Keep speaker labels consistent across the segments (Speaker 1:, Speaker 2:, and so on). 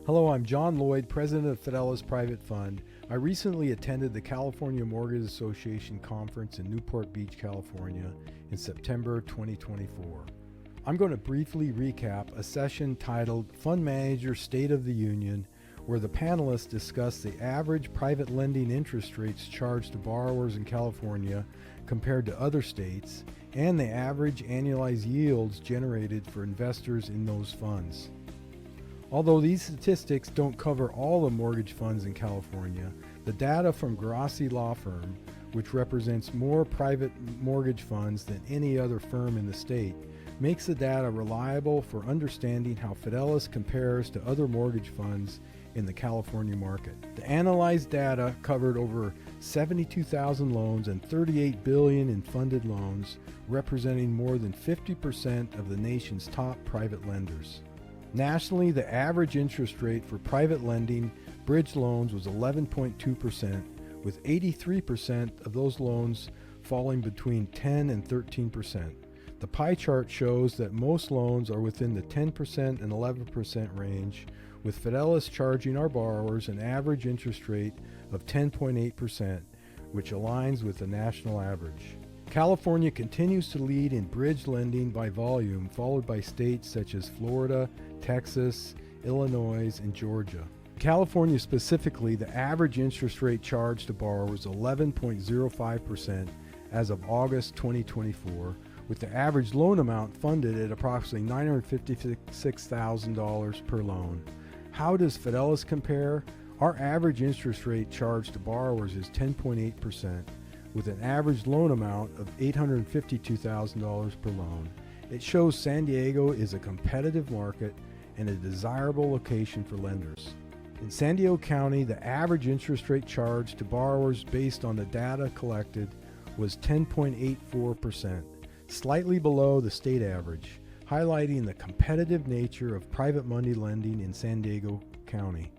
Speaker 1: Hello, I'm John Lloyd, president of Fidelis Private Fund. I recently attended the California Mortgage Association conference in Newport Beach, California in September 2024. I'm going to briefly recap a session titled Fund Manager State of the Union, where the panelists discuss the average private lending interest rates charged to borrowers in California compared to other states, and the average annualized yields generated for investors in those funds. Although these statistics don't cover all the mortgage funds in California, the data from Geraci Law Firm, which represents more private mortgage funds than any other firm in the state, makes the data reliable for understanding how Fidelis compares to other mortgage funds in the California market. The analyzed data covered over 72,000 loans and $38 billion in funded loans, representing more than 50% of the nation's top private lenders. Nationally, the average interest rate for private lending bridge loans was 11.2%, with 83% of those loans falling between 10 and 13%. The pie chart shows that most loans are within the 10% and 11% range, with Fidelis charging our borrowers an average interest rate of 10.8%, which aligns with the national average. California continues to lead in bridge lending by volume, followed by states such as Florida, Texas, Illinois, and Georgia. In California specifically, the average interest rate charged to borrowers was 11.05% as of August 2024, with the average loan amount funded at approximately $956,000 per loan. How does Fidelis compare? Our average interest rate charged to borrowers is 10.8%. with an average loan amount of $852,000 per loan. It shows San Diego is a competitive market and a desirable location for lenders. In San Diego County, the average interest rate charged to borrowers based on the data collected was 10.84%, slightly below the state average, highlighting the competitive nature of private money lending in San Diego County.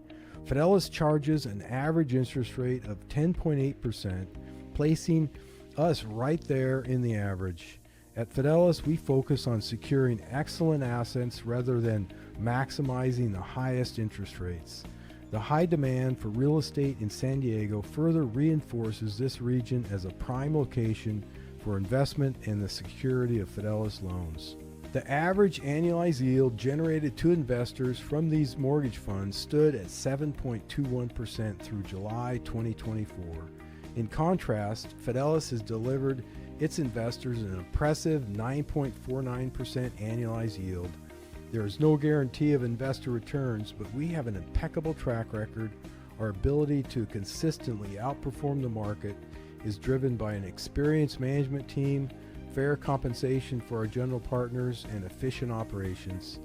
Speaker 1: Fidelis charges an average interest rate of 10.8%, placing us right there in the average. At Fidelis, we focus on securing excellent assets rather than maximizing the highest interest rates. The high demand for real estate in San Diego further reinforces this region as a prime location for investment and the security of Fidelis loans. The average annualized yield generated to investors from these mortgage funds stood at 7.21% through July 2024. In contrast, Fidelis has delivered its investors an impressive 9.49% annualized yield. There is no guarantee of investor returns, but we have an impeccable track record. Our ability to consistently outperform the market is driven by an experienced management team, fair compensation for our general partners, and efficient operations.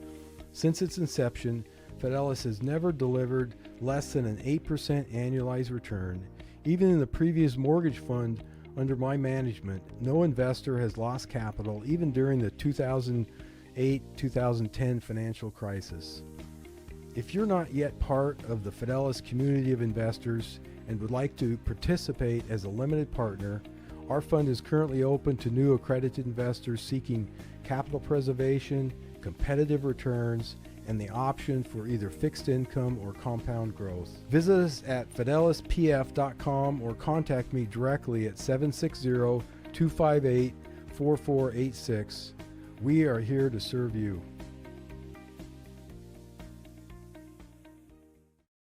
Speaker 1: Since its inception, Fidelis has never delivered less than an 8% annualized return. Even in the previous mortgage fund under my management, no investor has lost capital, even during the 2008-2010 financial crisis. If you're not yet part of the Fidelis community of investors and would like to participate as a limited partner, our fund is currently open to new accredited investors seeking capital preservation, competitive returns, and the option for either fixed income or compound growth. Visit us at fidelispf.com or contact me directly at 760-258-4486. We are here to serve you.